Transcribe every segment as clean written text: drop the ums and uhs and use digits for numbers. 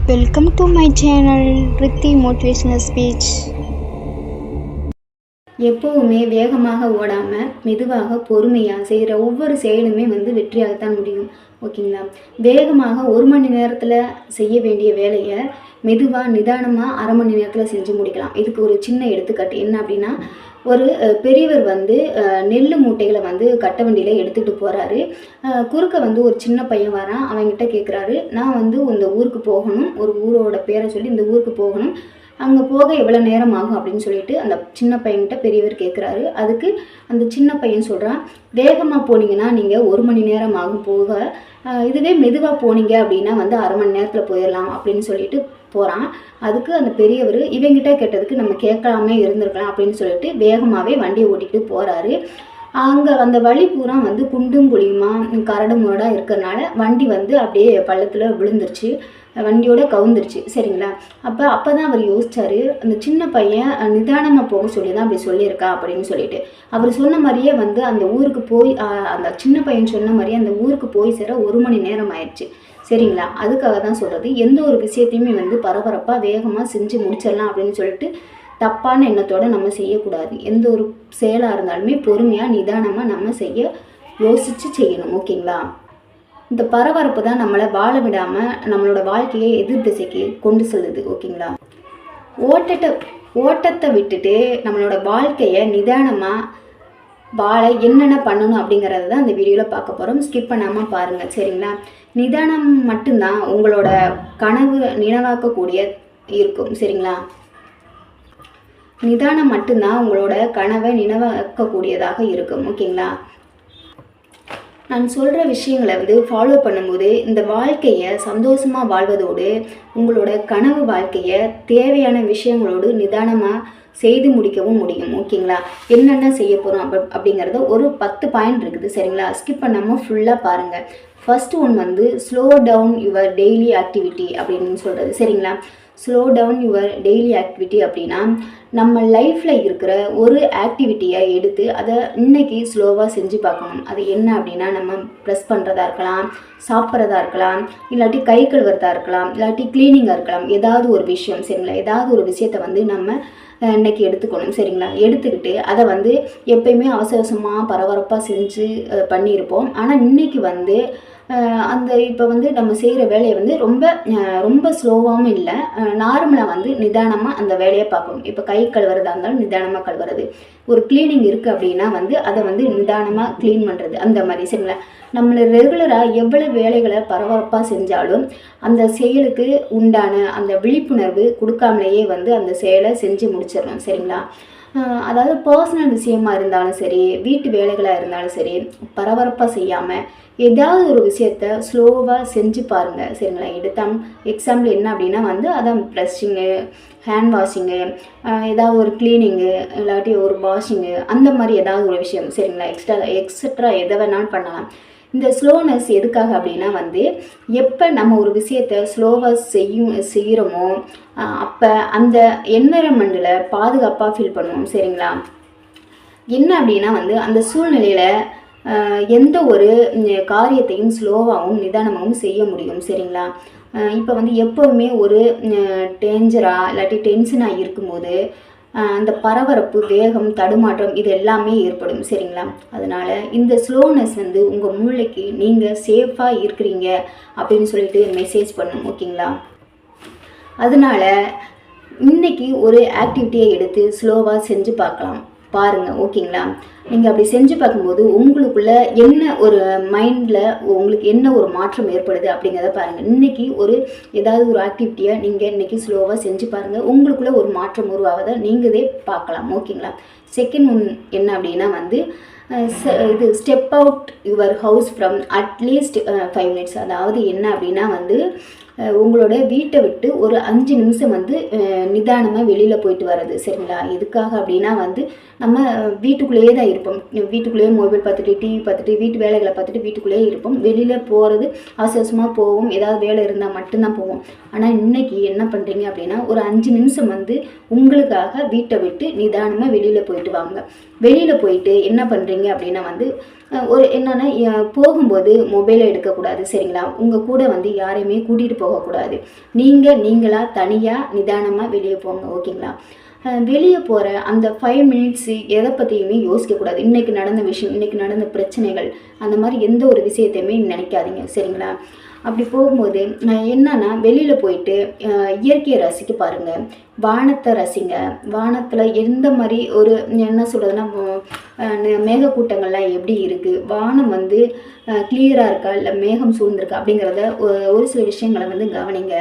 Welcome to my channel Rithi Motivational Speech. எப்போவுமே வேகமாக ஓடாமல் மெதுவாக பொறுமையாக செய்கிற ஒவ்வொரு செயலுமே வெற்றியாகத்தான் முடியும். ஓகேங்களா? வேகமாக 1 மணி நேரத்தில் செய்ய வேண்டிய வேலையை மெதுவாக நிதானமாக அரை மணி நேரத்தில் செஞ்சு முடிக்கலாம். இதுக்கு ஒரு சின்ன எடுத்துக்காட்டு என்ன அப்படின்னா, ஒரு பெரியவர் நெல் மூட்டைகளை கட்ட வண்டியில் எடுத்துகிட்டு போகிறாரு. குறுக்க ஒரு சின்ன பையன் வரான். அவங்ககிட்ட கேட்குறாரு, நான் இந்த ஊருக்கு போகணும், ஒரு ஊரோட பேரை சொல்லி இந்த ஊருக்கு போகணும், அங்கே போக எவ்வளோ நேரம் ஆகும் அப்படின்னு சொல்லிட்டு அந்த சின்ன பையன்கிட்ட பெரியவர் கேட்குறாரு. அதுக்கு அந்த சின்ன பையன் சொல்கிறான், வேகமாக போனீங்கன்னா நீங்கள் 1 மணி நேரம் ஆகும் போக, இதுவே மெதுவாக போனீங்க அப்படின்னா அரை மணி நேரத்தில் போயிடலாம் அப்படின்னு சொல்லிட்டு போகிறான். அதுக்கு அந்த பெரியவர், இவங்கிட்ட கேட்டதுக்கு நம்ம கேட்காம இருந்திருக்கலாம் அப்படின்னு சொல்லிட்டு வேகமாகவே வண்டியை ஓட்டிகிட்டு போகிறாரு. அங்கே அந்த வழி பூரா குண்டும் குழியுமா கரடு முரடாக இருக்கிறதுனால வண்டி அப்படியே பள்ளத்தில் விழுந்துருச்சு, வண்டியோட கவுந்துருச்சு. சரிங்களா? அப்போ தான் அவர் யோசிச்சார், அந்த சின்ன பையன் நிதானமாக போக சொல்லி தான் அப்படி சொல்லியிருக்கா அப்படின்னு சொல்லிட்டு. அவர் சொன்ன மாதிரியே அந்த ஊருக்கு போய், அந்த சின்ன பையன் சொன்ன மாதிரியே அந்த ஊருக்கு போய் சேர 1 மணி நேரம் ஆயிடுச்சு. சரிங்களா? அதுக்காக தான் சொல்கிறது, எந்த ஒரு விஷயத்தையுமே பரபரப்பாக வேகமாக செஞ்சு முடிச்சிடலாம் அப்படின்னு சொல்லிட்டு தப்பான எண்ணத்தோடு நம்ம செய்யக்கூடாது. எந்த ஒரு செயலாக இருந்தாலுமே பொறுமையாக நிதானமாக நம்ம யோசித்து செய்யணும். ஓகேங்களா? இந்த பரபரப்பு தான் நம்மளை வாழ விடாமல் நம்மளோட வாழ்க்கையை எதிர் திசைக்கு கொண்டு செல்லுது. ஓகேங்களா? ஓட்டத்தை விட்டுட்டு நம்மளோட வாழ்க்கையை நிதானமாக வாழ என்னென்ன பண்ணணும் அப்படிங்கிறத தான் அந்த வீடியோவில் பார்க்க போகிறோம். ஸ்கிப் பண்ணாமல் பாருங்கள். சரிங்களா? நிதானம் மட்டும்தான் உங்களோட கனவு நினைவாக்கக்கூடிய இருக்கும். சரிங்களா? நிதானம் மட்டும்தான் உங்களோட கனவை நினைவாக்கக்கூடியதாக இருக்கும். ஓகேங்களா? நான் சொல்கிற விஷயங்களை ஃபாலோ பண்ணும்போது இந்த வாழ்க்கையை சந்தோஷமாக வாழ்வதோடு உங்களோட கனவு வாழ்க்கையை தேவையான விஷயங்களோடு நிதானமாக செய்து முடிக்கவும் முடியும். ஓகேங்களா? என்னென்ன செய்ய போகிறோம் அப்படிங்கிறத ஒரு 10 பாயிண்ட் இருக்குது. சரிங்களா? ஸ்கிப் பண்ணாமல் ஃபுல்லாக பாருங்கள். First one slow down your daily activity அப்படின்னு சொல்கிறது. சரிங்களா? Slow down your daily activity அப்படின்னா, நம்ம லைஃப்பில் இருக்கிற ஒரு ஆக்டிவிட்டியை எடுத்து அதை இன்னைக்கு ஸ்லோவாக செஞ்சு பார்க்கணும். அது என்ன அப்படின்னா, நம்ம ப்ரெஸ் பண்ணுறதா இருக்கலாம், சாப்பிட்றதா இருக்கலாம், இல்லாட்டி கை கழுவுறதா இருக்கலாம், இல்லாட்டி க்ளீனிங்காக இருக்கலாம். ஏதாவது ஒரு விஷயம். சரிங்களா? ஏதாவது ஒரு விஷயத்தை நம்ம இன்னைக்கு எடுத்துக்கணும். சரிங்களா? எடுத்துக்கிட்டு அதை எப்பயுமே அவசரமாக பரபரப்பாக செஞ்சு பண்ணியிருப்போம். ஆனால் இன்னைக்கு அந்த இப்போ நம்ம செய்கிற வேலையை ரொம்ப ஸ்லோவாகவும் இல்லை, நார்மலாக நிதானமாக அந்த வேலையை பார்க்கணும். இப்போ கை கழுவுறதா இருந்தாலும் நிதானமாக கழுவுறது, ஒரு க்ளீனிங் இருக்குது அப்படின்னா அதை நிதானமாக க்ளீன் பண்ணுறது, அந்த மாதிரி. சரிங்களா? நம்மளை ரெகுலராக எவ்வளோ வேலைகளை பரபரப்பாக செஞ்சாலும் அந்த செயலுக்கு உண்டான அந்த விழிப்புணர்வு கொடுக்காமலேயே அந்த செயலை செஞ்சு முடிச்சிடணும். சரிங்களா? அதாவது பர்சனல் விஷயமா இருந்தாலும் சரி, வீட்டு வேலைகளாக இருந்தாலும் சரி, பரபரப்பாக செய்யாமல் ஏதாவது ஒரு விஷயத்த ஸ்லோவாக செஞ்சு பாருங்கள். சரிங்களா? எக்ஸாம்பிள் என்ன அப்படின்னா அதான் ப்ளஷிங்கு, ஹேண்ட் வாஷிங்கு, ஏதாவது ஒரு க்ளீனிங்கு, இல்லாட்டி ஒரு வாஷிங்கு, அந்த மாதிரி ஏதாவது ஒரு விஷயம். சரிங்களா? எக்ஸட்ரா எதை வேணாலும் பண்ணலாம். இந்த ஸ்லோனஸ் எதுக்காக அப்படின்னா எப்போ நம்ம ஒரு விஷயத்தை ஸ்லோவாக செய்கிறோமோ அப்போ அந்த என்வைரன்மெண்ட்டில் பாதுகாப்பாக ஃபீல் பண்ணுவோம். சரிங்களா? என்ன அப்படின்னா அந்த சூழ்நிலையில் எந்த ஒரு காரியத்தையும் ஸ்லோவாகவும் நிதானமாகவும் செய்ய முடியும். சரிங்களா? இப்போ எப்போவுமே ஒரு டேஞ்சராக இல்லாட்டி டென்ஷனாக இருக்கும்போது அந்த பரபரப்பு, வேகம், தடுமாற்றம் இது எல்லாமே ஏற்படும். சரிங்களா? அதனால் இந்த ஸ்லோனஸ் உங்கள் மூளைக்கு நீங்கள் சேஃபாக இருக்கிறீங்க அப்படின்னு சொல்லிட்டு மெசேஜ் பண்ணும். ஓகேங்களா? அதனால் இன்றைக்கி ஒரு ஆக்டிவிட்டியை எடுத்து ஸ்லோவாக செஞ்சு பாருங்கள். ஓகேங்களா? நீங்கள் அப்படி செஞ்சு பார்க்கும்போது உங்களுக்குள்ள என்ன ஒரு மைண்டில் உங்களுக்கு என்ன ஒரு மாற்றம் ஏற்படுது அப்படிங்கிறத பாருங்கள். இன்றைக்கி ஏதாவது ஒரு ஆக்டிவிட்டியை நீங்கள் இன்றைக்கி ஸ்லோவாக செஞ்சு பாருங்கள். உங்களுக்குள்ள ஒரு மாற்றம் உருவாவதை நீங்களே பார்க்கலாம். ஓகேங்களா? செகண்ட் ஒன் என்ன அப்படின்னா இது step out your house from at least 5 minutes. அதாவது என்ன அப்படின்னா உங்களோட வீட்டை விட்டு ஒரு 5 நிமிஷம் நிதானமாக வெளியில் போயிட்டு வர்றது. சரிங்களா? எதுக்காக அப்படின்னா நம்ம வீட்டுக்குள்ளேயே தான் இருப்போம். வீட்டுக்குள்ளேயே மொபைல் பார்த்துட்டு, டிவி பார்த்துட்டு, வீட்டு வேலைகளை பார்த்துட்டு வீட்டுக்குள்ளேயே இருப்போம். வெளியில் போகிறது அவசரமாக போவோம், ஏதாவது வேலை இருந்தால் மட்டும்தான் போவோம். ஆனால் இன்றைக்கி என்ன பண்ணுறீங்க அப்படின்னா ஒரு 5 நிமிஷம் உங்களுக்காக வீட்டை விட்டு நிதானமாக வெளியில் போயிட்டு வாங்க. வெளியில் போயிட்டு என்ன பண்ணுறீங்க அப்படின்னா ஒரு என்னென்னா போகும்போது மொபைலை எடுக்கக்கூடாது சரிங்களா. உங்கள் கூட வந்து யாரையுமே கூட்டிகிட்டு போகக்கூடாது. நீங்களாக தனியாக நிதானமாக வெளியே போங்க ஓகேங்களா. வெளியே போகிற அந்த 5 மினிட்ஸு எதை பற்றியுமே யோசிக்கக்கூடாது. இன்றைக்கி நடந்த விஷயம், இன்றைக்கி நடந்த பிரச்சனைகள், அந்த மாதிரி எந்த ஒரு விஷயத்தையுமே நினைக்காதீங்க சரிங்களா. அப்படி போகும்போது என்னன்னா வெளியில் போயிட்டு இயற்கையை ரசிக்க பாருங்கள், வானத்தை ரசிங்க. வானத்தில் எந்த மாதிரி ஒரு என்ன சொல்கிறதுனா மேகக்கூட்டங்கள்லாம் எப்படி இருக்குது, வானம் வந்து கிளியராக இருக்கா இல்லை மேகம் சூழ்ந்திருக்கா அப்படிங்கிறத ஒரு சில விஷயங்களை வந்து கவனிங்க.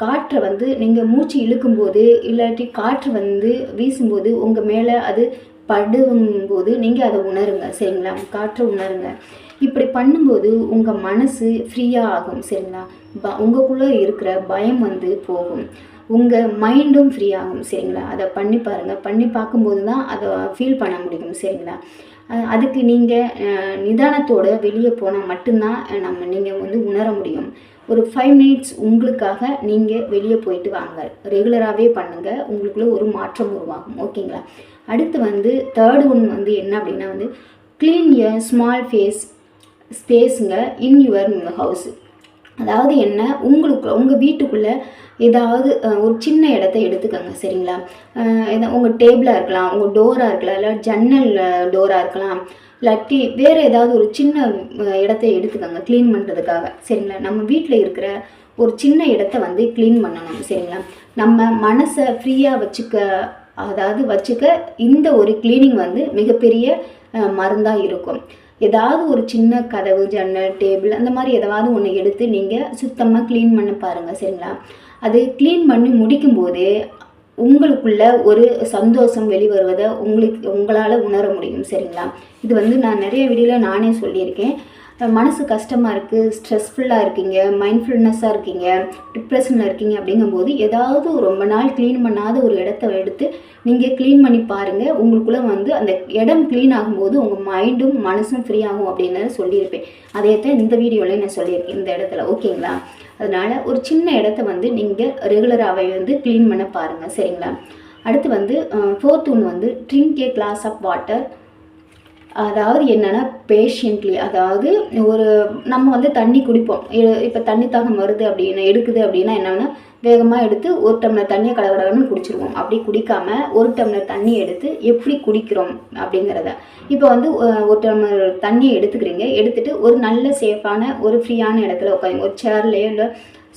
காற்றை வந்து நீங்கள் மூச்சு இழுக்கும்போது இல்லாட்டி காற்று வந்து வீசும்போது உங்கள் மேலே அது படும்போது நீங்கள் அதை உணருங்க சரிங்களா. காற்றை உணருங்க. இப்படி பண்ணும்போது உங்கள் மனசு ஃப்ரீயாக ஆகும் சரிங்களா. உங்களுக்குள்ளே இருக்கிற பயம் வந்து போகும், உங்கள் மைண்டும் ஃப்ரீ ஆகும் சரிங்களா. அதை பண்ணி பாருங்கள். பண்ணி பார்க்கும்போது தான் அதை ஃபீல் பண்ண முடியும் சரிங்களா. அதுக்கு நீங்கள் நிதானத்தோடு வெளியே போனால் மட்டும்தான் நீங்கள் வந்து உணர முடியும். ஒரு 5 மினிட்ஸ் உங்களுக்காக நீங்கள் வெளியே போயிட்டு வாங்க. ரெகுலராகவே பண்ணுங்கள், உங்களுக்குள்ளே ஒரு மாற்றம் உருவாகும் ஓகேங்களா. அடுத்து வந்து 3rd ஒன் வந்து என்ன அப்படின்னா வந்து க்ளீன் எ ஸ்மால் ஸ்பேஸுங்க இன் யுவர் ஹவுஸ். அதாவது என்ன, உங்கள் வீட்டுக்குள்ளே ஏதாவது ஒரு சின்ன இடத்த எடுத்துக்கோங்க சரிங்களா. உங்கள் டேபிளாக இருக்கலாம், உங்கள் டோராக இருக்கலாம், இல்லை ஜன்னல் டோராக இருக்கலாம், இல்லாட்டி வேறு ஏதாவது ஒரு சின்ன இடத்த எடுத்துக்கோங்க க்ளீன் பண்ணுறதுக்காக சரிங்களா. நம்ம வீட்டில் இருக்கிற ஒரு சின்ன இடத்த வந்து க்ளீன் பண்ணணும் சரிங்களா. நம்ம மனசை ஃப்ரீயாக வச்சுக்க இந்த ஒரு க்ளீனிங் வந்து மிகப்பெரிய மருந்தாக இருக்கும். ஏதாவது ஒரு சின்ன கதவு, ஜன்னல், டேபிள் அந்த மாதிரி ஏதாவது ஒன்று எடுத்து நீங்கள் சுத்தமாக க்ளீன் பண்ண பாருங்கள் சரிங்களா. அது க்ளீன் பண்ணி முடிக்கும்போது உங்களுக்குள்ள ஒரு சந்தோஷம் வெளிவருவதை உங்களால் உணர முடியும் சரிங்களா. இது வந்து நான் நிறைய வீடியோவில் நானே சொல்லியிருக்கேன். மனசு கஷ்டமாக இருக்குது, ஸ்ட்ரெஸ்ஃபுல்லாக இருக்கீங்க, மைண்ட்ஃபுல்னஸாக இருக்கீங்க, டிப்ரெஷனில் இருக்கீங்க அப்படிங்கும்போது ஏதாவது ரொம்ப நாள் க்ளீன் பண்ணாத ஒரு இடத்த எடுத்து நீங்கள் க்ளீன் பண்ணி பாருங்கள். உங்களுக்குள்ளே வந்து அந்த இடம் க்ளீன் ஆகும்போது உங்கள் மைண்டும் மனசும் ஃப்ரீ ஆகும் அப்படின்னு சொல்லியிருப்பேன். அதே தான் இந்த வீடியோவில் நான் சொல்லியிருக்கேன் இந்த இடத்துல ஓகேங்களா. அதனால் ஒரு சின்ன இடத்த வந்து நீங்கள் ரெகுலராகவே வந்து க்ளீன் பண்ண பாருங்கள் சரிங்களா. அடுத்து வந்து 4th ஒன் வந்து drink a glass of water. அதாவது என்னென்னா பேஷியன்ட்லி, அதாவது ஒரு நம்ம வந்து தண்ணி குடிப்போம். இப்போ தண்ணி தாகம் வருது எடுக்குது அப்படின்னா என்னென்னா வேகமாக எடுத்து 1 டம்ளர் தண்ணியை கடகடன்னு குடிச்சிருவோம். அப்படி குடிக்காமல் 1 டம்ளர் தண்ணி எடுத்து எப்படி குடிக்கிறோம் அப்படிங்கிறத இப்போ வந்து 1 டம்ளர் தண்ணியை எடுத்துகிட்டு ஒரு நல்ல சேஃபான ஒரு ஃப்ரீயான இடத்துல உட்காந்து ஒரு சேர்லேயோ இல்லை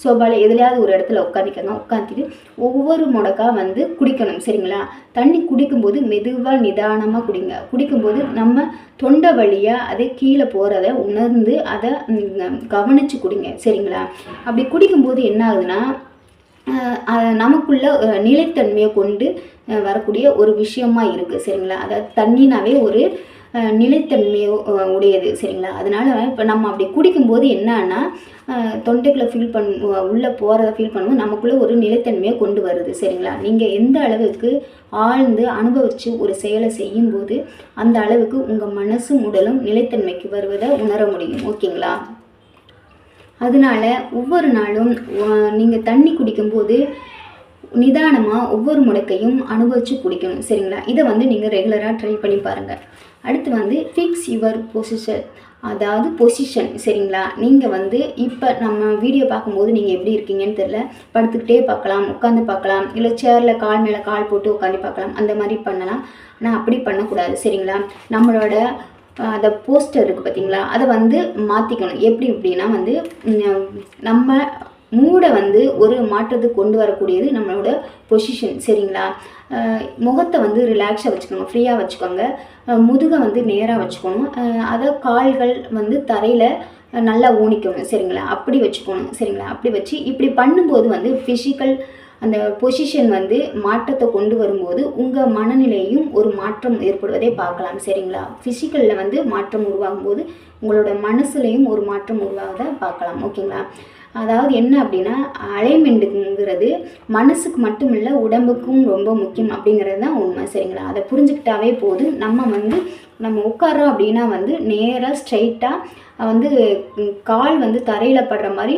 சோபாவில் எதுலையாவது ஒரு இடத்துல உட்காந்துட்டு ஒவ்வொரு முடக்கா வந்து குடிக்கணும் சரிங்களா. தண்ணி குடிக்கும்போது மெதுவாக நிதானமாக குடிக்கும்போது நம்ம தொண்டை வழியாக அதை கீழே போகிறத உணர்ந்து அதை கவனித்து குடிங்க சரிங்களா. அப்படி குடிக்கும்போது என்ன ஆகுதுன்னா நமக்குள்ள நிலைத்தன்மையை கொண்டு வரக்கூடிய ஒரு விஷயமா இருக்குது சரிங்களா. அதாவது தண்ணினாவே ஒரு நிலைத்தன்மையோ உடையது சரிங்களா. அதனால் இப்போ நம்ம அப்படி குடிக்கும்போது என்னன்னா தொண்டைக்குள்ளே உள்ளே போகிறத ஃபீல் பண்ணும்போது நமக்குள்ளே ஒரு நிலைத்தன்மையை கொண்டு வருது சரிங்களா. நீங்கள் எந்த அளவுக்கு ஆழ்ந்து அனுபவித்து ஒரு செயலை செய்யும்போது அந்த அளவுக்கு உங்கள் மனசும் உடலும் நிலைத்தன்மைக்கு வருவதை உணர முடியும் ஓகேங்களா. அதனால் ஒவ்வொரு நாளும் நீங்கள் தண்ணி குடிக்கும்போது நிதானமாக ஒவ்வொரு முடக்கையும் அனுபவித்து குடிக்கணும் சரிங்களா. இதை வந்து நீங்கள் ரெகுலராக ட்ரை பண்ணி பாருங்கள். அடுத்து வந்து ஃபிக்ஸ் யுவர் பொசிஷன் சரிங்களா. நீங்கள் வந்து இப்போ நம்ம வீடியோ பார்க்கும்போது நீங்கள் எப்படி இருக்கீங்கன்னு தெரியல, படுத்துக்கிட்டே பார்க்கலாம், உட்காந்து பார்க்கலாம், இல்லை சேரில் கால் மேலே கால் போட்டு உட்காந்து பார்க்கலாம், அந்த மாதிரி பண்ணலாம். ஆனால் அப்படி பண்ணக்கூடாது சரிங்களா. நம்மளோட அந்த போஸ்டர் இருக்குது பார்த்தீங்களா, அதை வந்து மாற்றிக்கணும். எப்படி அப்படின்னா வந்து நம்ம மூடை வந்து ஒரு மாற்றத்துக்கு கொண்டு வரக்கூடியது நம்மளோட பொசிஷன் சரிங்களா. முகத்தை வந்து ரிலாக்ஸாக வச்சுக்கோங்க, ஃப்ரீயாக வச்சுக்கோங்க. முதுகை வந்து நேராக வச்சுக்கணும். அதை கால்கள் வந்து தரையில் நல்லா ஊனிக்கணும் சரிங்களா. அப்படி வச்சுக்கணும் சரிங்களா. அப்படி வச்சு இப்படி பண்ணும்போது வந்து ஃபிசிக்கல் அந்த பொசிஷன் வந்து மாற்றத்தை கொண்டு வரும்போது உங்கள் மனநிலையும் ஒரு மாற்றம் ஏற்படுவதை பார்க்கலாம் சரிங்களா. ஃபிசிக்கலில் வந்து மாற்றம் உருவாகும் போது உங்களோட மனசுலையும் ஒரு மாற்றம் உருவாவதை பார்க்கலாம் ஓகேங்களா. அதாவது என்ன அப்படின்னா அலைன்மெண்ட்டுங்கிறது மனசுக்கு மட்டும் இல்லை உடம்புக்கும் ரொம்ப முக்கியம் அப்படிங்கிறது தான் உண்மை சரிங்களா. அதை புரிஞ்சுக்கிட்டாவே போதும். நம்ம உட்காரோம் அப்படின்னா வந்து நேராக ஸ்ட்ரைட்டாக வந்து கால் வந்து தரையில் படுற மாதிரி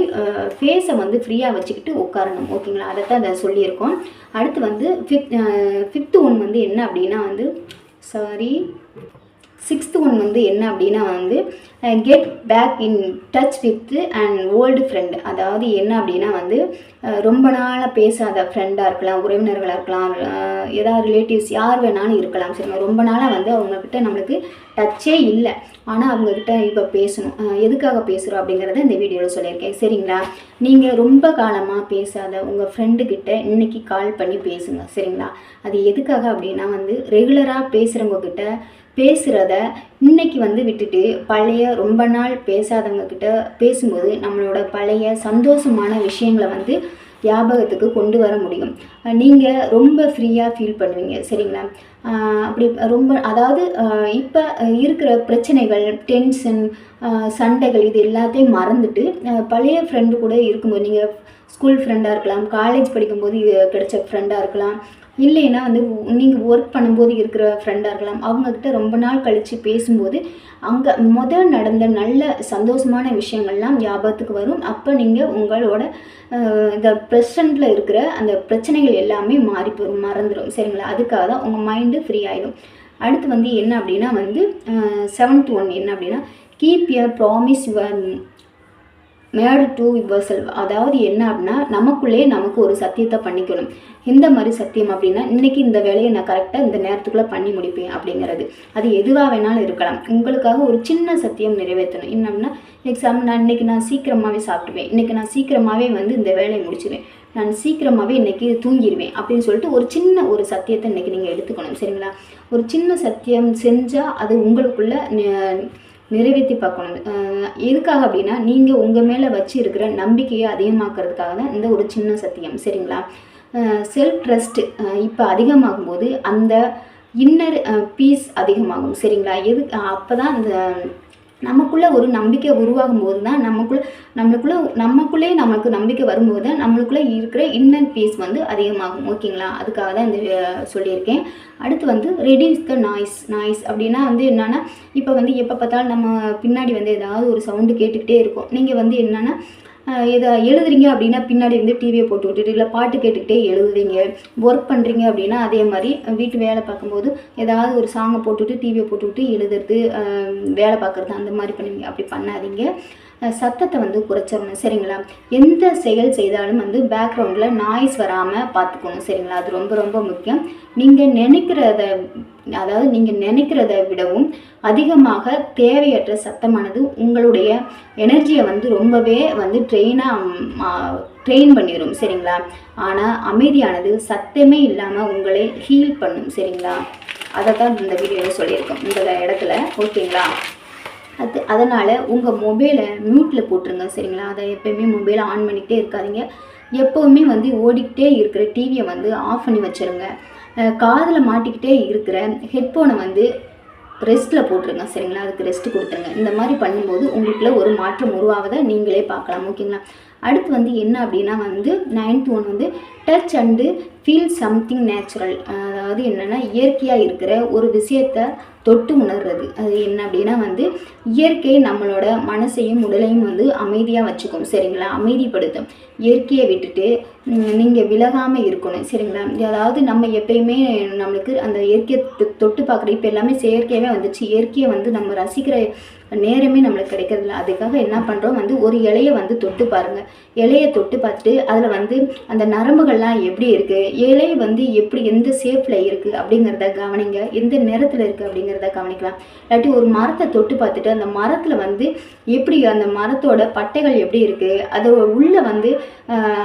ஃபேஸை வந்து ஃப்ரீயாக வச்சுக்கிட்டு உட்காரணும் ஓகேங்களா. அதை தான் அதை சொல்லியிருக்கோம். அடுத்து வந்து 5th ஒன் வந்து என்ன அப்படின்னா வந்து 6th ஒன் வந்து என்ன அப்படின்னா வந்து get back in touch with and old friend. அதாவது என்ன அப்படின்னா வந்து ரொம்ப நாளாக பேசாத ஃப்ரெண்டாக இருக்கலாம், உறவினர்களாக இருக்கலாம், ஏதாவது ரிலேட்டிவ்ஸ் யார் வேணாலும் இருக்கலாம். சரிங்களா, ரொம்ப நாளாக வந்து அவங்கக்கிட்ட நம்மளுக்கு டச்சே இல்லை, ஆனால் அவங்கக்கிட்ட இப்போ பேசணும். எதுக்காக பேசுகிறோம் அப்படிங்கிறத இந்த வீடியோவில் சொல்லியிருக்கேன். சரிங்களா, நீங்கள் ரொம்ப காலமாக பேசாத உங்கள் ஃப்ரெண்டுக்கிட்ட இன்றைக்கி கால் பண்ணி பேசுங்க. சரிங்களா, அது எதுக்காக அப்படின்னா வந்து ரெகுலராக பேசுகிறவங்கக்கிட்ட பேசுகிறத இன்றைக்கி வந்து விட்டுட்டு பழைய ரொம்ப நாள் பேசாதவங்க கிட்ட பேசும்போது நம்மளோட பழைய சந்தோஷமான விஷயங்களை வந்து ஞாபகத்துக்கு கொண்டு வர முடியும். நீங்கள் ரொம்ப ஃப்ரீயாக ஃபீல் பண்ணுவீங்க. சரிங்களா, அப்படி ரொம்ப அதாவது இப்போ இருக்கிற பிரச்சனைகள், டென்ஷன், சண்டைகள் இது எல்லாத்தையும் மறந்துட்டு பழைய ஃப்ரெண்டு கூட இருக்கும்போது, நீங்கள் ஸ்கூல் ஃப்ரெண்டாக இருக்கலாம், காலேஜ் படிக்கும்போது கிடைச்ச ஃப்ரெண்டாக இருக்கலாம், இல்லைன்னா வந்து நீங்கள் ஒர்க் பண்ணும்போது இருக்கிற ஃப்ரெண்டாக இருக்கலாம், அவங்கக்கிட்ட ரொம்ப நாள் கழித்து பேசும்போது அங்கே நடந்த நல்ல சந்தோஷமான விஷயங்கள்லாம் ஞாபகத்துக்கு வரும். அப்போ நீங்கள் உங்களோட இந்த ப்ரெசண்ட்டில் இருக்கிற அந்த பிரச்சனைகள் எல்லாமே மறந்துடும். சரிங்களா, அதுக்காக தான் உங்கள் மைண்டு ஃப்ரீ ஆகிடும். அடுத்து வந்து என்ன அப்படின்னா வந்து 7th ஒன் என்ன அப்படின்னா keep your promise your made to your self. அதாவது என்ன அப்படின்னா நமக்கு ஒரு சத்தியத்தை பண்ணிக்கணும். எந்த மாதிரி சத்தியம் அப்படின்னா இன்றைக்கி இந்த வேலையை நான் கரெக்டாக இந்த நேரத்துக்குள்ளே பண்ணி முடிப்பேன் அப்படிங்கிறது. அது எதுவாக வேணாலும் இருக்கலாம். உங்களுக்காக ஒரு சின்ன சத்தியம் நிறைவேற்றணும். என்ன அப்படின்னா நான் இன்றைக்கி சீக்கிரமாகவே சாப்பிடுவேன், இன்றைக்கி நான் சீக்கிரமாகவே வந்து இந்த வேலையை முடிச்சுவேன், நான் சீக்கிரமாகவே இன்றைக்கி தூங்கிடுவேன் அப்படின்னு சொல்லிட்டு ஒரு சத்தியத்தை இன்றைக்கி நீங்கள் எடுத்துக்கணும். சரிங்களா, ஒரு சின்ன சத்தியம் செஞ்சால் அது உங்களுக்குள்ளே நிறைவேற்றி பார்க்கணும். எதுக்காக அப்படின்னா நீங்கள் உங்கள் மேலே வச்சு இருக்கிற நம்பிக்கையை அதிகமாக்குறதுக்காக தான் இந்த ஒரு சின்ன சத்தியம். சரிங்களா, செல்ஃப் ட்ரஸ்ட்டு இப்போ அதிகமாகும்போது அந்த இன்னர் பீஸ் அதிகமாகும். சரிங்களா, அப்போ தான் அந்த நமக்குள்ளே ஒரு நம்பிக்கை உருவாகும் போது தான் நமக்குள்ளே நமக்கு நம்பிக்கை வரும்போது தான் நம்மளுக்குள்ளே இருக்கிற இன்னர் பீஸ் வந்து அதிகமாகும். ஓகேங்களா, அதுக்காக தான் இந்த சொல்லியிருக்கேன். அடுத்து வந்து ரெடியூஸ் த நாய்ஸ் அப்படின்னா வந்து என்னென்னா இப்போ வந்து எப்போ பார்த்தாலும் நம்ம பின்னாடி வந்து ஏதாவது ஒரு சவுண்டு கேட்டுக்கிட்டே இருக்கும். நீங்கள் வந்து என்னென்னா இதை எழுதுறீங்க அப்படின்னா பின்னாடி வந்து டிவியை போட்டு விட்டுட்டு இல்லை பாட்டு கேட்டுக்கிட்டே எழுதுவீங்க. ஒர்க் பண்ணுறீங்க அப்படின்னா அதே மாதிரி வீட்டு வேலை பார்க்கும்போது ஏதாவது ஒரு சாங்கை போட்டுவிட்டு டிவியை போட்டுவிட்டு எழுதுறது, வேலை பார்க்குறது அந்த மாதிரி பண்ணுவீங்க. அப்படி பண்ணாதீங்க. சத்தத்தை வந்து குறைச்சிடணும். சரிங்களா, எந்த செயல் செய்தாலும் வந்து பேக்ரவுண்டில் நாய்ஸ் வராமல் பார்த்துக்கணும். சரிங்களா, அது ரொம்ப ரொம்ப முக்கியம். நீங்கள் நினைக்கிறத விடவும் அதிகமாக தேவையற்ற சத்தமானது உங்களுடைய எனர்ஜியை வந்து ரொம்பவே வந்து ட்ரெயின் பண்ணிடும். சரிங்களா, ஆனால் அமைதியானது சத்தமே இல்லாமல் உங்களை ஹீல் பண்ணும். சரிங்களா, அதை தான் இந்த வீடியோவில் சொல்லியிருக்கோம் இந்த இடத்துல. ஓகேங்களா, அதனால் உங்கள் மொபைலை மியூட்டில் போட்டுருங்க. சரிங்களா, அதை எப்போயுமே மொபைலை ஆன் பண்ணிக்கிட்டே இருக்காதீங்க. எப்போவுமே வந்து ஓடிக்கிட்டே இருக்கிற டிவியை வந்து ஆஃப் பண்ணி வச்சுருங்க. காதில் மாட்டிக்கிட்டே இருக்கிற ஹெட்ஃபோனை வந்து ரெஸ்ட்டில் போட்டுருங்க. சரிங்களா, அதுக்கு ரெஸ்ட்டு கொடுத்துருங்க. இந்த மாதிரி பண்ணும்போது உங்களுக்குள்ள ஒரு மாற்றம் உருவாவதை நீங்களே பார்க்கலாம். ஓகேங்களா, அடுத்து வந்து என்ன அப்படின்னா வந்து 9th ஒன் வந்து touch and feel something natural. அதாவது என்னென்னா இயற்கையாக இருக்கிற ஒரு விஷயத்தை தொட்டு உணர்றது. அது என்ன அப்படின்னா வந்து இயற்கை நம்மளோட மனசையும் உடலையும் வந்து அமைதியாக வச்சுக்கும். சரிங்களா, அமைதிப்படுத்தும். இயற்கையை விட்டுட்டு நீங்கள் விலகாமல் இருக்கணும். சரிங்களா, அதாவது நம்ம எப்பயுமே நம்மளுக்கு அந்த இயற்கையை தொட்டு பார்க்குற இப்போ எல்லாமே செயற்கையாகவே வந்துச்சு. இயற்கையை வந்து நம்ம ரசிக்கிற நேரமே நம்மளுக்கு கிடைக்கிறதில்ல. அதுக்காக என்ன பண்ணுறோம் வந்து ஒரு இலையை வந்து தொட்டு பாருங்கள். இலையை தொட்டு பார்த்துட்டு அதில் வந்து அந்த நரம்புகள்லாம் எப்படி இருக்குது, இலை வந்து எப்படி எந்த ஷேப்பில் இருக்குது அப்படிங்கிறத கவனிங்க. எந்த நிறத்தில் இருக்குது அப்படிங்கிறத கவனிக்கலாம். இல்லாட்டி ஒரு மரத்தை தொட்டு பார்த்துட்டு அந்த மரத்தில் வந்து எப்படி அந்த மரத்தோட பட்டைகள் எப்படி இருக்குது, அது உள்ளே வந்து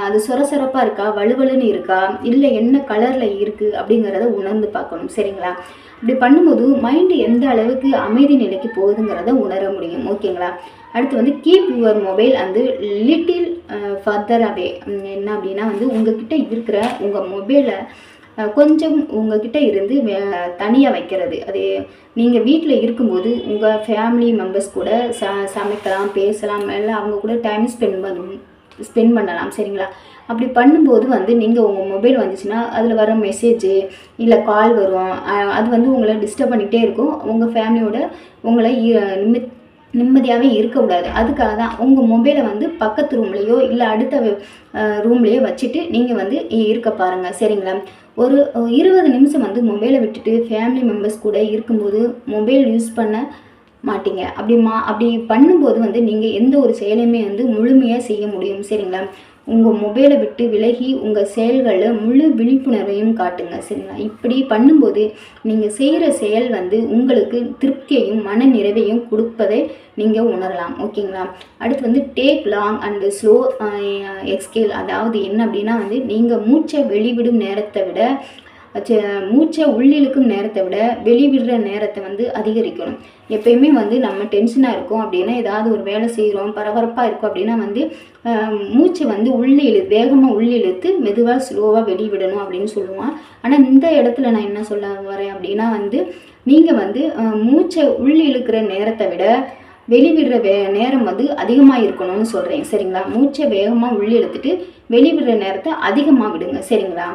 அது சொரசொரப்பாக இருக்கா, வலுவலுன்னு இருக்கா, இல்லை என்ன கலரில் இருக்குது அப்படிங்கிறத உணர்ந்து பார்க்கணும். சரிங்களா, இப்படி பண்ணும்போது மைண்டு எந்த அளவுக்கு அமைதி நிலைக்கு போகுதுங்கிறத உணர முடியும். ஓகேங்களா, அடுத்து வந்து கீப் யுவர் மொபைல் வந்து லிட்டில் ஃபர்தர் அவே. என்ன அப்படின்னா வந்து உங்ககிட்ட இருக்கிற உங்கள் மொபைலை கொஞ்சம் உங்ககிட்ட இருந்து தனியாக வைக்கிறது. அது நீங்கள் வீட்டில் இருக்கும்போது உங்கள் ஃபேமிலி மெம்பர்ஸ் கூட சமைக்கலாம், பேசலாம், எல்லாம் அவங்க கூட டைம் ஸ்பெண்ட் பண்ணலாம். சரிங்களா, அப்படி பண்ணும்போது வந்து நீங்கள் உங்கள் மொபைல் வந்துச்சுன்னா அதில் வர மெசேஜு இல்லை கால் வரும். அது வந்து உங்களை டிஸ்டர்ப் பண்ணிகிட்டே இருக்கும். உங்கள் ஃபேமிலியோட உங்களை நிம்மதியாகவே இருக்கக்கூடாது. அதுக்காக தான் உங்கள் மொபைலை வந்து பக்கத்து ரூம்லேயோ இல்லை அடுத்த ரூம்லேயோ வச்சுட்டு நீங்கள் வந்து இருக்க பாருங்கள், சரிங்களா? ஒரு 20 நிமிஷம் வந்து மொபைலை விட்டுட்டு ஃபேமிலி மெம்பர்ஸ் கூட இருக்கும்போது மொபைல் யூஸ் பண்ண மாட்டீங்க. அப்படி பண்ணும்போது வந்து நீங்கள் எந்த ஒரு செயலையுமே வந்து முழுமையாக செய்ய முடியும், சரிங்களா? உங்கள் மொபைலை விட்டு விலகி உங்கள் செயல்களில் முழு விழிப்புணர்வையும் காட்டுங்க, சரிங்களா? இப்படி பண்ணும்போது நீங்கள் செய்கிற செயல் வந்து உங்களுக்கு திருப்தியையும் மன நிறைவையும் கொடுப்பதை நீங்கள் உணரலாம், ஓகேங்களா? அடுத்து வந்து take long and slow exhale. அதாவது என்ன அப்படின்னா வந்து நீங்கள் மூச்சை வெளிவிடும் நேரத்தை விட மூச்சை உள்ளிழுக்கும் நேரத்தை விட வெளிவிடுற நேரத்தை வந்து அதிகரிக்கணும். எப்பயுமே வந்து நம்ம டென்ஷனாக இருக்கோம் அப்படின்னா, ஏதாவது ஒரு வேலை செய்கிறோம், பரபரப்பாக இருக்கும் அப்படின்னா வந்து மூச்சை வந்து வேகமாக உள்ளிழுத்து மெதுவாக ஸ்லோவாக வெளிவிடணும் அப்படின்னு சொல்லுவான். ஆனால் இந்த இடத்துல நான் என்ன சொல்ல வரேன் அப்படின்னா வந்து நீங்கள் வந்து மூச்சை உள்ளிழுக்கிற நேரத்தை விட வெளிவிடுற நேரம் வந்து அதிகமாக இருக்கணும்னு சொல்கிறேன், சரிங்களா? மூச்சை வேகமாக உள்ளிழுத்துட்டு வெளிவிடுற நேரத்தை அதிகமாக விடுங்க, சரிங்களா?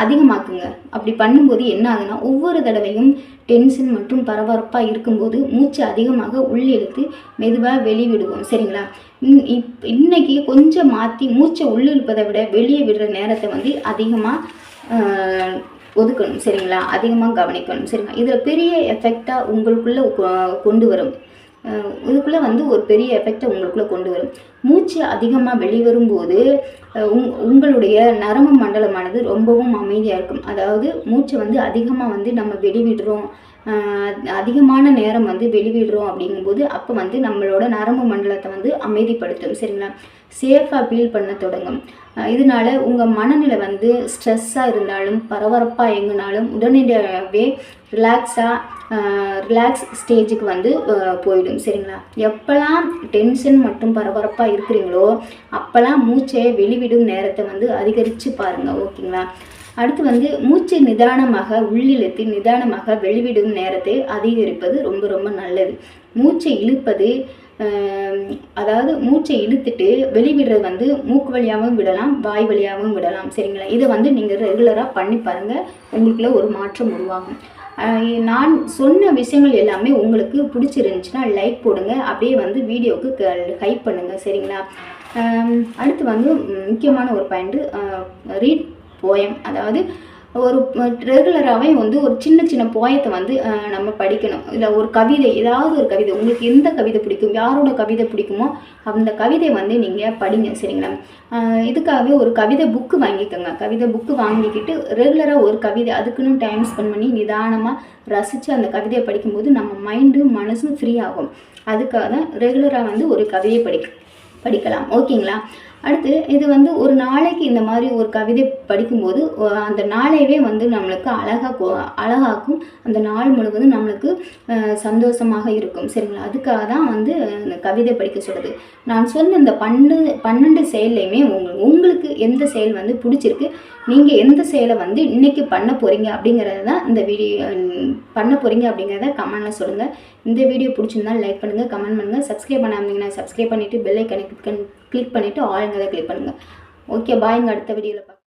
அதிகமாக்குங்க. அப்படி பண்ணும்போது என்ன ஆகுதுன்னா, ஒவ்வொரு தடவையும் டென்ஷன் மற்றும் பரபரப்பாக இருக்கும்போது மூச்சை அதிகமாக உள்ளிழுத்து மெதுவாக வெளிவிடுவோம், சரிங்களா? இன்னைக்கு கொஞ்சம் மாற்றி மூச்சை உள்ளிழுப்பதை விட வெளியே விடுற நேரத்தை வந்து அதிகமாக ஒதுக்கணும், சரிங்களா? அதிகமாக கவனிக்கணும், சரிங்களா? இதில் பெரிய எஃபெக்டாக உங்களுக்குள்ளே கொண்டு வரும். இதுக்குள்ளே வந்து ஒரு பெரிய எஃபெக்டை உங்களுக்குள்ளே கொண்டு வரும். மூச்சு அதிகமாக வெளிவரும்போது உங்களுடைய நரம்பு மண்டலமானது ரொம்பவும் அமைதியாக இருக்கும். அதாவது மூச்சை வந்து அதிகமாக வந்து நம்ம வெளிவிடுறோம், அதிகமான நேரம் வந்து வெளிவிடுறோம் அப்படிங்கும்போது அப்போ வந்து நம்மளோட நரம்பு மண்டலத்தை வந்து அமைதிப்படுத்தும், சரிங்களா? சேஃபாக ஃபீல் பண்ண தொடங்கும். இதனால உங்கள் மனநிலை வந்து ஸ்ட்ரெஸ்ஸாக இருந்தாலும் பரபரப்பாக எங்கினாலும் உடனடியாகவே ரிலாக்ஸ் ஸ்டேஜுக்கு வந்து போயிடும், சரிங்களா? எப்போல்லாம் டென்ஷன் மற்றும் பரபரப்பாக இருக்கிறீங்களோ அப்போல்லாம் மூச்சை வெளிவிடும் நேரத்தை வந்து அதிகரித்து பாருங்கள், ஓகேங்களா? அடுத்து வந்து மூச்சை நிதானமாக உள்ளிழுத்து நிதானமாக வெளிவிடும் நேரத்தை அதிகரிப்பது ரொம்ப ரொம்ப நல்லது. மூச்சை இழுப்பது அதாவது மூச்சை இழுத்துட்டு வெளிவிடுறது வந்து மூக்கு வழியாகவும் விடலாம், வாய் வழியாகவும் விடலாம், சரிங்களா? இதை வந்து நீங்கள் ரெகுலராக பண்ணி பாருங்கள், உங்களுக்குள்ள ஒரு மாற்றம் உருவாகும். நான் சொன்ன விஷயங்கள் எல்லாமே உங்களுக்கு பிடிச்சிருந்துச்சுன்னா லைக் போடுங்க, அப்படியே வந்து வீடியோவுக்கு ஹைப் பண்ணுங்கள், சரிங்களா? அடுத்து வந்து முக்கியமான ஒரு பாயிண்ட்டு, ரீட் போயம். அதாவது ஒரு ரெகுலராகவே வந்து ஒரு சின்ன சின்ன போயத்தை வந்து நம்ம படிக்கணும். இல்லை ஒரு கவிதை, ஏதாவது ஒரு கவிதை, உங்களுக்கு எந்த கவிதை பிடிக்கும், யாரோட கவிதை பிடிக்குமோ அந்த கவிதை வந்து நீங்கள் படிங்க, சரிங்களா? இதுக்காகவே ஒரு கவிதை புக்கு வாங்கிக்கோங்க. கவிதை புக்கு வாங்கிக்கிட்டு ரெகுலராக ஒரு கவிதை அதுக்குன்னு டைம் ஸ்பெண்ட் பண்ணி நிதானமாக ரசித்து அந்த கவிதையை படிக்கும்போது நம்ம மைண்டு மனசும் ஃப்ரீ ஆகும். அதுக்காக தான் ரெகுலராக வந்து ஒரு கவிதையை படிக்கலாம், ஓகேங்களா? அடுத்து இது வந்து ஒரு நாளைக்கு இந்த மாதிரி ஒரு கவிதை படிக்கும்போது அந்த நாளையவே வந்து நம்மளுக்கு அழகாக்கும். அந்த நாள் முழுவதும் நம்மளுக்கு சந்தோஷமாக இருக்கும், சரிங்களா? அதுக்காக தான் வந்து இந்த கவிதை படிக்க சொல்கிறது. நான் சொன்ன இந்த 12 செயல்லையுமே உங்களுக்கு எந்த செயல் வந்து பிடிச்சிருக்கு, நீங்கள் எந்த செயலை வந்து இன்றைக்கி பண்ண போகிறீங்க அப்படிங்கிறது தான் இந்த வீடியோ பண்ண போகிறீங்க அப்படிங்கிறத கமெண்டில் சொல்லுங்கள். இந்த வீடியோ பிடிச்சிருந்தால் லைக் பண்ணுங்கள், கமெண்ட் பண்ணுங்கள். சப்ஸ்கிரைப் பண்ணாமீங்கன்னா சப்ஸ்கிரைப் பண்ணிவிட்டு பெல் ஐக்கானை கிளிக் பண்ணிவிட்டு ஆளுங்கிறத கிளிக் பண்ணுங்கள். ஓகே, பாய்ங்க. அடுத்த வீடியோவில் பார்க்கலாம்.